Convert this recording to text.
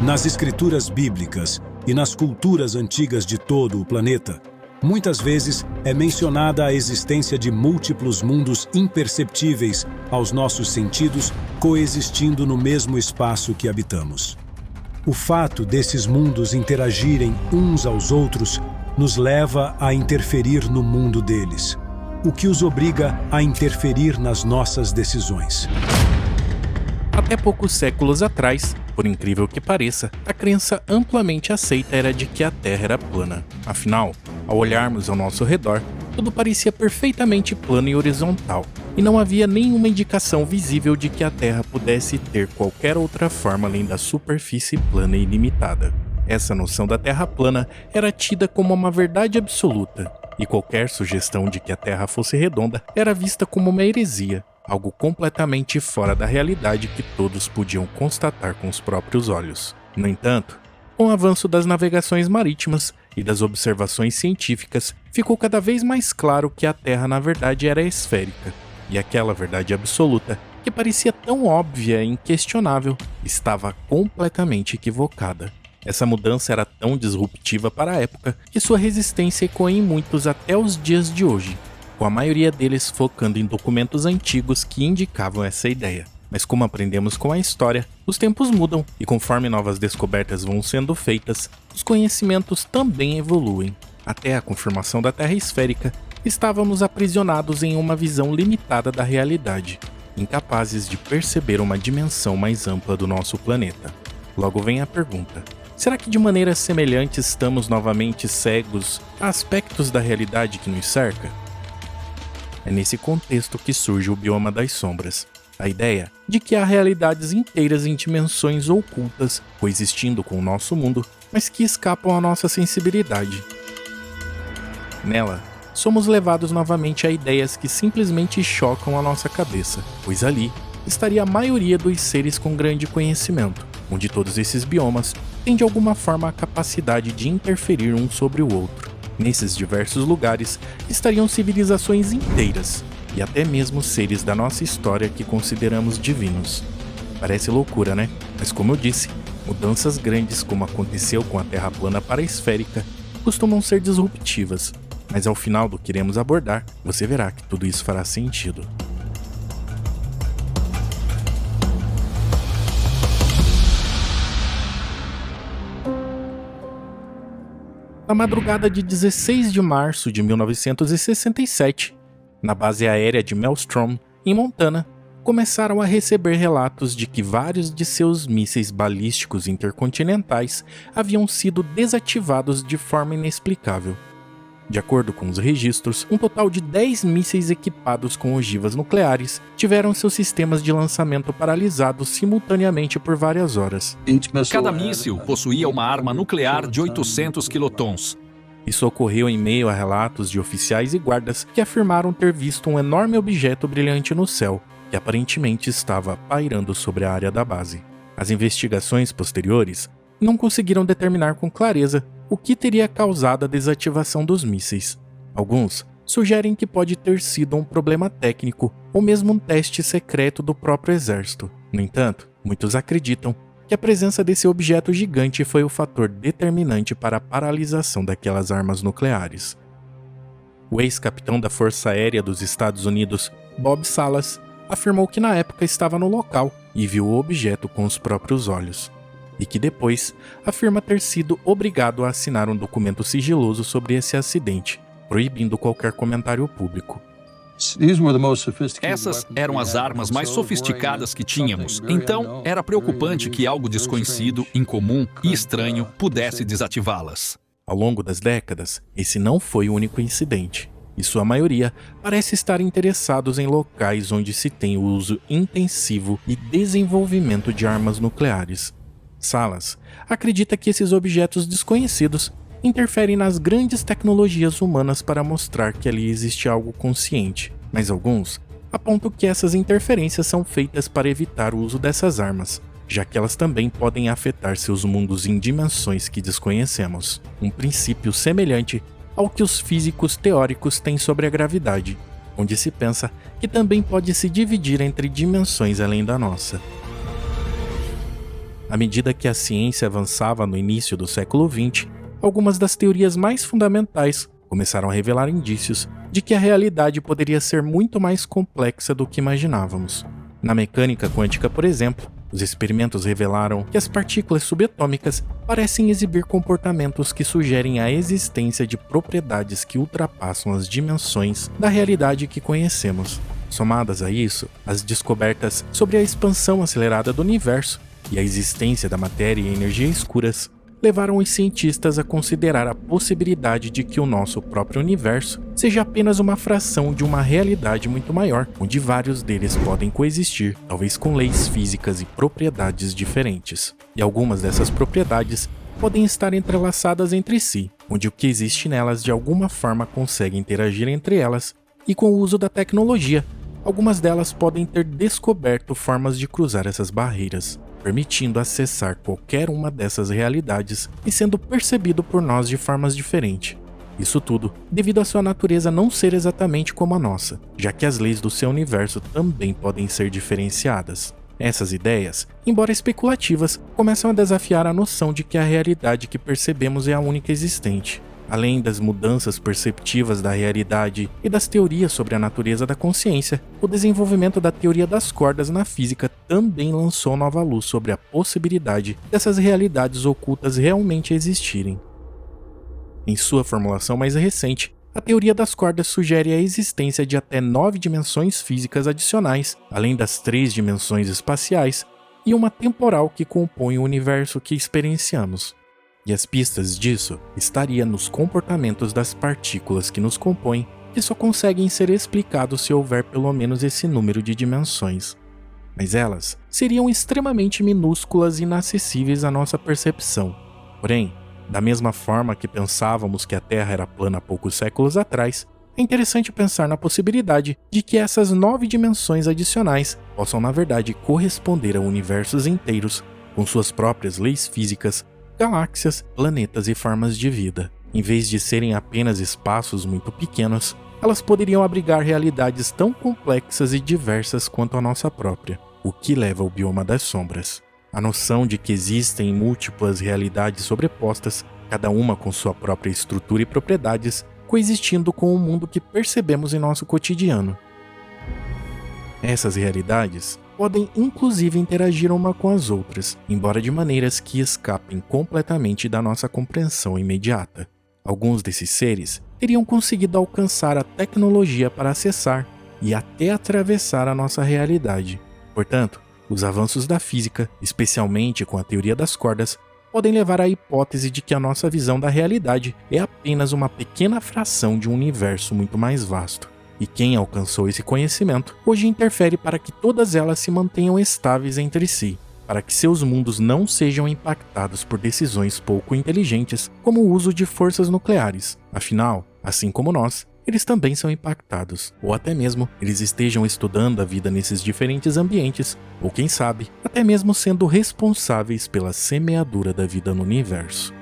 Nas escrituras bíblicas e nas culturas antigas de todo o planeta, muitas vezes é mencionada a existência de múltiplos mundos imperceptíveis aos nossos sentidos coexistindo no mesmo espaço que habitamos. O fato desses mundos interagirem uns aos outros nos leva a interferir no mundo deles, o que os obriga a interferir nas nossas decisões. Até poucos séculos atrás, por incrível que pareça, a crença amplamente aceita era de que a Terra era plana. Afinal, ao olharmos ao nosso redor, tudo parecia perfeitamente plano e horizontal, e não havia nenhuma indicação visível de que a Terra pudesse ter qualquer outra forma além da superfície plana e ilimitada. Essa noção da Terra plana era tida como uma verdade absoluta, e qualquer sugestão de que a Terra fosse redonda era vista como uma heresia, algo completamente fora da realidade que todos podiam constatar com os próprios olhos. No entanto, com o avanço das navegações marítimas e das observações científicas, ficou cada vez mais claro que a Terra na verdade era esférica, e aquela verdade absoluta, que parecia tão óbvia e inquestionável, estava completamente equivocada. Essa mudança era tão disruptiva para a época que sua resistência ecoa em muitos até os dias de hoje, com a maioria deles focando em documentos antigos que indicavam essa ideia. Mas como aprendemos com a história, os tempos mudam e conforme novas descobertas vão sendo feitas, os conhecimentos também evoluem. Até a confirmação da Terra esférica, estávamos aprisionados em uma visão limitada da realidade, incapazes de perceber uma dimensão mais ampla do nosso planeta. Logo vem a pergunta: será que de maneira semelhante estamos novamente cegos a aspectos da realidade que nos cerca? É nesse contexto que surge o bioma das sombras. A ideia de que há realidades inteiras em dimensões ocultas coexistindo com o nosso mundo, mas que escapam à nossa sensibilidade. Nela, somos levados novamente a ideias que simplesmente chocam a nossa cabeça, pois ali estaria a maioria dos seres com grande conhecimento, onde todos esses biomas têm de alguma forma a capacidade de interferir um sobre o outro. Nesses diversos lugares estariam civilizações inteiras, e até mesmo seres da nossa história que consideramos divinos. Parece loucura, né? Mas como eu disse, mudanças grandes como aconteceu com a Terra plana para a esférica costumam ser disruptivas, mas ao final do que iremos abordar, você verá que tudo isso fará sentido. Na madrugada de 16 de março de 1967, na base aérea de Maelstrom, em Montana, começaram a receber relatos de que vários de seus mísseis balísticos intercontinentais haviam sido desativados de forma inexplicável. De acordo com os registros, um total de 10 mísseis equipados com ogivas nucleares tiveram seus sistemas de lançamento paralisados simultaneamente por várias horas. Cada míssil possuía uma arma nuclear de 800 quilotons. Isso ocorreu em meio a relatos de oficiais e guardas que afirmaram ter visto um enorme objeto brilhante no céu, que aparentemente estava pairando sobre a área da base. As investigações posteriores não conseguiram determinar com clareza o que teria causado a desativação dos mísseis. Alguns sugerem que pode ter sido um problema técnico ou mesmo um teste secreto do próprio exército. No entanto, muitos acreditam que a presença desse objeto gigante foi o fator determinante para a paralisação daquelas armas nucleares. O ex-capitão da Força Aérea dos Estados Unidos, Bob Salas, afirmou que na época estava no local e viu o objeto com os próprios olhos, e que depois afirma ter sido obrigado a assinar um documento sigiloso sobre esse acidente, proibindo qualquer comentário público. Essas eram as armas mais sofisticadas que tínhamos, então era preocupante que algo desconhecido, incomum e estranho pudesse desativá-las. Ao longo das décadas, esse não foi o único incidente, e sua maioria parece estar interessados em locais onde se tem o uso intensivo e desenvolvimento de armas nucleares. Salas acredita que esses objetos desconhecidos interferem nas grandes tecnologias humanas para mostrar que ali existe algo consciente, mas alguns apontam que essas interferências são feitas para evitar o uso dessas armas, já que elas também podem afetar seus mundos em dimensões que desconhecemos, um princípio semelhante ao que os físicos teóricos têm sobre a gravidade, onde se pensa que também pode se dividir entre dimensões além da nossa. À medida que a ciência avançava no início do século XX, algumas das teorias mais fundamentais começaram a revelar indícios de que a realidade poderia ser muito mais complexa do que imaginávamos. Na mecânica quântica, por exemplo, os experimentos revelaram que as partículas subatômicas parecem exibir comportamentos que sugerem a existência de propriedades que ultrapassam as dimensões da realidade que conhecemos. Somadas a isso, as descobertas sobre a expansão acelerada do universo e a existência da matéria e energia escuras levaram os cientistas a considerar a possibilidade de que o nosso próprio universo seja apenas uma fração de uma realidade muito maior, onde vários deles podem coexistir, talvez com leis físicas e propriedades diferentes. E algumas dessas propriedades podem estar entrelaçadas entre si, onde o que existe nelas de alguma forma consegue interagir entre elas, e com o uso da tecnologia, algumas delas podem ter descoberto formas de cruzar essas barreiras, permitindo acessar qualquer uma dessas realidades e sendo percebido por nós de formas diferentes. Isso tudo devido à sua natureza não ser exatamente como a nossa, já que as leis do seu universo também podem ser diferenciadas. Essas ideias, embora especulativas, começam a desafiar a noção de que a realidade que percebemos é a única existente. Além das mudanças perceptivas da realidade e das teorias sobre a natureza da consciência, o desenvolvimento da teoria das cordas na física também lançou nova luz sobre a possibilidade dessas realidades ocultas realmente existirem. Em sua formulação mais recente, a teoria das cordas sugere a existência de até 9 dimensões físicas adicionais, além das 3 dimensões espaciais e uma temporal que compõe o universo que experienciamos. E as pistas disso estaria nos comportamentos das partículas que nos compõem, que só conseguem ser explicados se houver pelo menos esse número de dimensões. Mas elas seriam extremamente minúsculas e inacessíveis à nossa percepção. Porém, da mesma forma que pensávamos que a Terra era plana há poucos séculos atrás, é interessante pensar na possibilidade de que essas 9 dimensões adicionais possam na verdade corresponder a universos inteiros, com suas próprias leis físicas, galáxias, planetas e formas de vida. Em vez de serem apenas espaços muito pequenos, elas poderiam abrigar realidades tão complexas e diversas quanto a nossa própria, o que leva ao bioma das sombras. A noção de que existem múltiplas realidades sobrepostas, cada uma com sua própria estrutura e propriedades, coexistindo com o mundo que percebemos em nosso cotidiano. Essas realidades podem inclusive interagir uma com as outras, embora de maneiras que escapem completamente da nossa compreensão imediata. Alguns desses seres teriam conseguido alcançar a tecnologia para acessar e até atravessar a nossa realidade. Portanto, os avanços da física, especialmente com a teoria das cordas, podem levar à hipótese de que a nossa visão da realidade é apenas uma pequena fração de um universo muito mais vasto. E quem alcançou esse conhecimento hoje interfere para que todas elas se mantenham estáveis entre si, para que seus mundos não sejam impactados por decisões pouco inteligentes, como o uso de forças nucleares. Afinal, assim como nós, eles também são impactados, ou até mesmo eles estejam estudando a vida nesses diferentes ambientes, ou quem sabe, até mesmo sendo responsáveis pela semeadura da vida no universo.